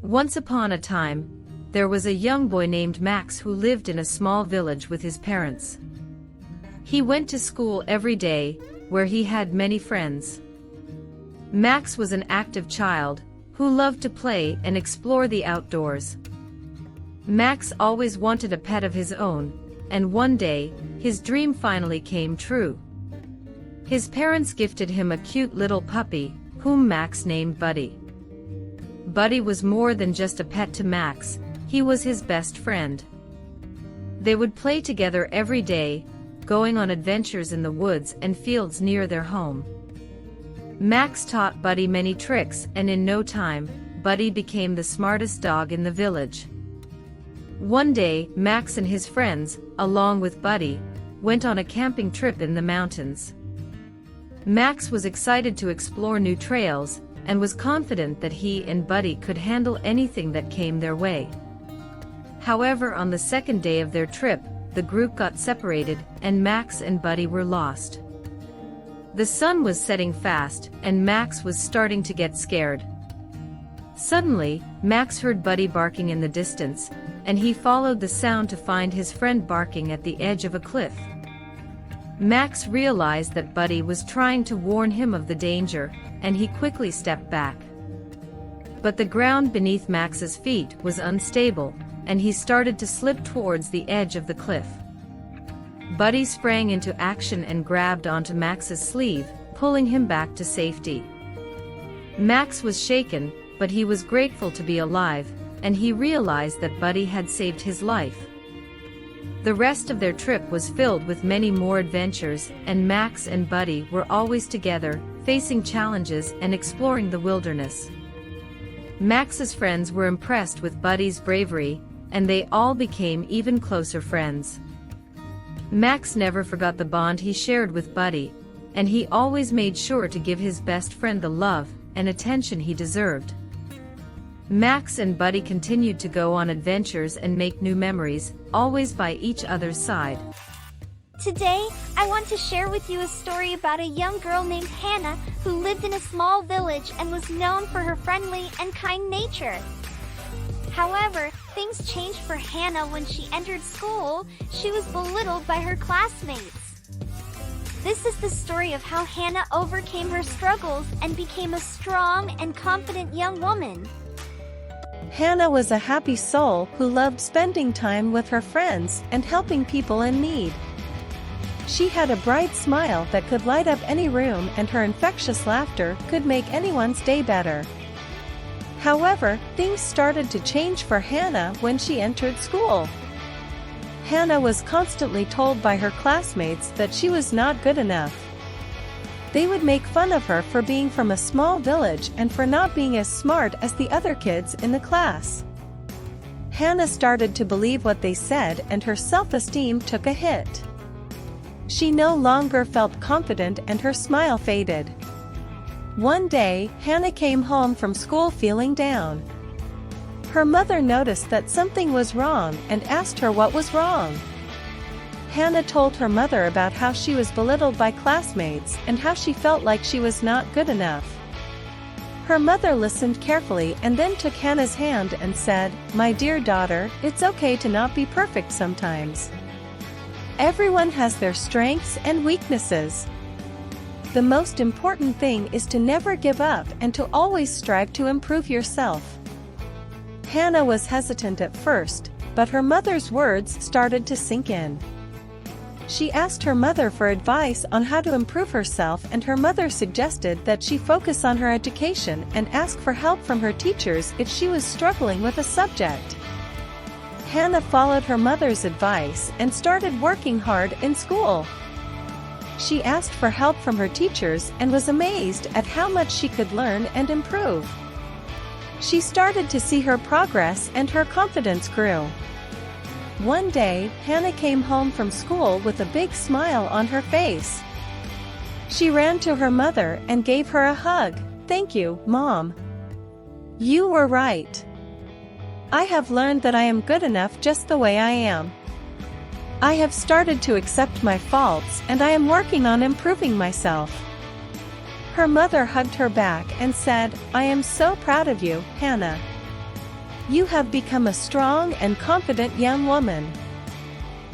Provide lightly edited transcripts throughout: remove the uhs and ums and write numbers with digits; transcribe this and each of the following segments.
Once upon a time, there was a young boy named Max who lived in a small village with his parents. He went to school every day, where he had many friends. Max was an active child, who loved to play and explore the outdoors. Max always wanted a pet of his own, and one day, his dream finally came true. His parents gifted him a cute little puppy, whom Max named Buddy. Buddy was more than just a pet to Max, he was his best friend. They would play together every day, going on adventures in the woods and fields near their home. Max taught Buddy many tricks, and in no time, Buddy became the smartest dog in the village. One day, Max and his friends, along with Buddy, went on a camping trip in the mountains. Max was excited to explore new trails, and was confident that he and Buddy could handle anything that came their way. However, on the second day of their trip, the group got separated, and Max and Buddy were lost. The sun was setting fast, and Max was starting to get scared. Suddenly, Max heard Buddy barking in the distance, and he followed the sound to find his friend barking at the edge of a cliff. Max realized that Buddy was trying to warn him of the danger, and he quickly stepped back. But the ground beneath Max's feet was unstable, and he started to slip towards the edge of the cliff. Buddy sprang into action and grabbed onto Max's sleeve, pulling him back to safety. Max was shaken, but he was grateful to be alive, and he realized that Buddy had saved his life. The rest of their trip was filled with many more adventures, and Max and Buddy were always together, facing challenges and exploring the wilderness. Max's friends were impressed with Buddy's bravery, and they all became even closer friends. Max never forgot the bond he shared with Buddy, and he always made sure to give his best friend the love and attention he deserved. Max and Buddy continued to go on adventures and make new memories, always by each other's side. Today, I want to share with you a story about a young girl named Hannah who lived in a small village and was known for her friendly and kind nature. However, things changed for Hannah when she entered school. She was belittled by her classmates. This is the story of how Hannah overcame her struggles and became a strong and confident young woman. Hannah was a happy soul who loved spending time with her friends and helping people in need. She had a bright smile that could light up any room, and her infectious laughter could make anyone's day better. However, things started to change for Hannah when she entered school. Hannah was constantly told by her classmates that she was not good enough. They would make fun of her for being from a small village and for not being as smart as the other kids in the class. Hannah started to believe what they said, and her self-esteem took a hit. She no longer felt confident, and her smile faded. One day, Hannah came home from school feeling down. Her mother noticed that something was wrong and asked her what was wrong. Hannah told her mother about how she was belittled by classmates and how she felt like she was not good enough. Her mother listened carefully and then took Hannah's hand and said, "My dear daughter, it's okay to not be perfect sometimes. Everyone has their strengths and weaknesses. The most important thing is to never give up and to always strive to improve yourself." Hannah was hesitant at first, but her mother's words started to sink in. She asked her mother for advice on how to improve herself, and her mother suggested that she focus on her education and ask for help from her teachers if she was struggling with a subject. Hannah followed her mother's advice and started working hard in school. She asked for help from her teachers and was amazed at how much she could learn and improve. She started to see her progress, and her confidence grew. One day, Hannah came home from school with a big smile on her face. She ran to her mother and gave her a hug. "Thank you, Mom. You were right. I have learned that I am good enough just the way I am. I have started to accept my faults, and I am working on improving myself." Her mother hugged her back and said, "I am so proud of you, Hannah. You have become a strong and confident young woman.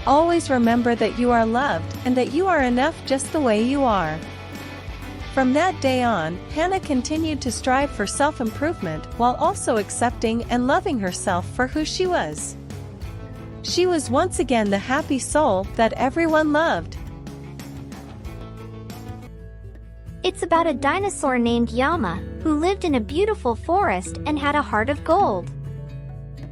Always remember that you are loved and that you are enough just the way you are." From that day on, Hannah continued to strive for self-improvement while also accepting and loving herself for who she was. She was once again the happy soul that everyone loved. It's about a dinosaur named Yama, who lived in a beautiful forest and had a heart of gold.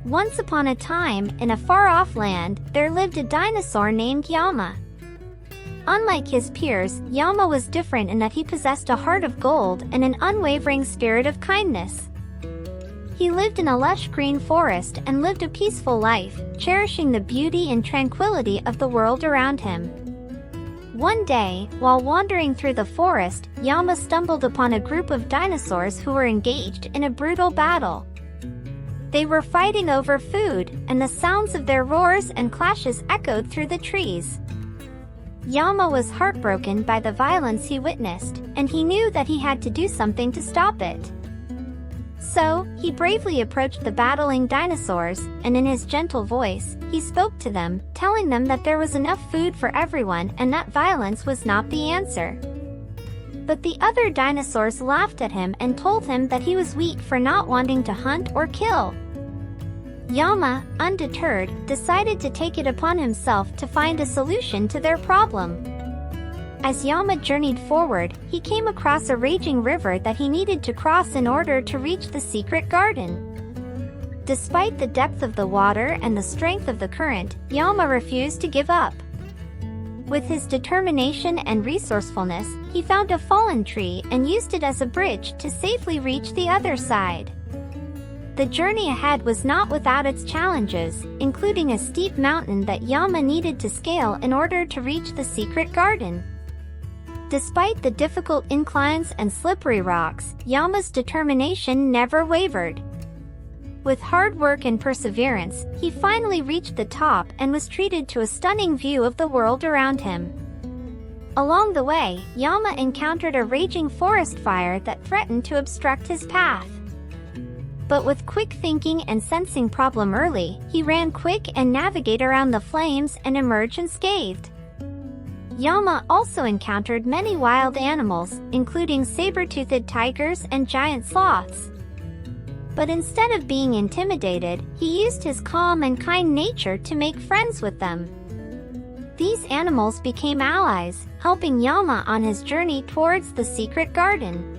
Once upon a time, in a far-off land, there lived a dinosaur named Yama. Unlike his peers, Yama was different in that he possessed a heart of gold and an unwavering spirit of kindness. He lived in a lush green forest and lived a peaceful life, cherishing the beauty and tranquility of the world around him. One day, while wandering through the forest, Yama stumbled upon a group of dinosaurs who were engaged in a brutal battle. They were fighting over food, and the sounds of their roars and clashes echoed through the trees. Yama was heartbroken by the violence he witnessed, and he knew that he had to do something to stop it. So, he bravely approached the battling dinosaurs, and in his gentle voice, he spoke to them, telling them that there was enough food for everyone and that violence was not the answer. But the other dinosaurs laughed at him and told him that he was weak for not wanting to hunt or kill. Yama, undeterred, decided to take it upon himself to find a solution to their problem. As Yama journeyed forward, he came across a raging river that he needed to cross in order to reach the secret garden. Despite the depth of the water and the strength of the current, Yama refused to give up. With his determination and resourcefulness, he found a fallen tree and used it as a bridge to safely reach the other side. The journey ahead was not without its challenges, including a steep mountain that Yama needed to scale in order to reach the secret garden. Despite the difficult inclines and slippery rocks, Yama's determination never wavered. With hard work and perseverance, he finally reached the top and was treated to a stunning view of the world around him. Along the way, Yama encountered a raging forest fire that threatened to obstruct his path. But with quick thinking and sensing problem early, he ran quick and navigate around the flames and emerge unscathed. Yama also encountered many wild animals, including saber-toothed tigers and giant sloths. But instead of being intimidated, he used his calm and kind nature to make friends with them. These animals became allies, helping Yama on his journey towards the secret garden.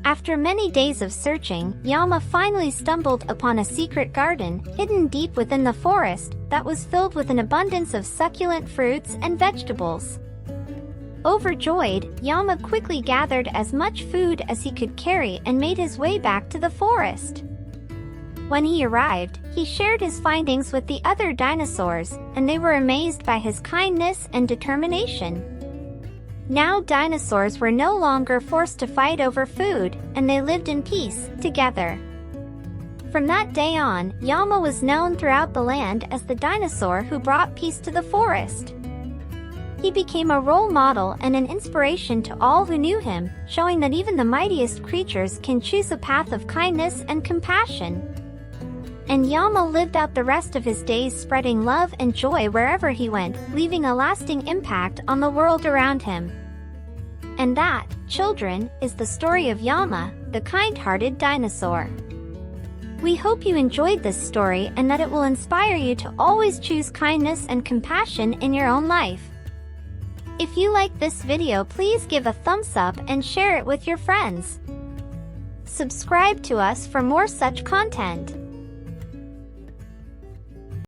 After many days of searching, Yama finally stumbled upon a secret garden, hidden deep within the forest, that was filled with an abundance of succulent fruits and vegetables. Overjoyed, Yama quickly gathered as much food as he could carry and made his way back to the forest. When he arrived, he shared his findings with the other dinosaurs, and they were amazed by his kindness and determination. Now dinosaurs were no longer forced to fight over food, and they lived in peace, together. From that day on, Yama was known throughout the land as the dinosaur who brought peace to the forest. He became a role model and an inspiration to all who knew him, showing that even the mightiest creatures can choose a path of kindness and compassion. And Yama lived out the rest of his days spreading love and joy wherever he went, leaving a lasting impact on the world around him. And that, children, is the story of Yama, the kind-hearted dinosaur. We hope you enjoyed this story and that it will inspire you to always choose kindness and compassion in your own life. If you like this video, please give a thumbs up and share it with your friends. Subscribe to us for more such content.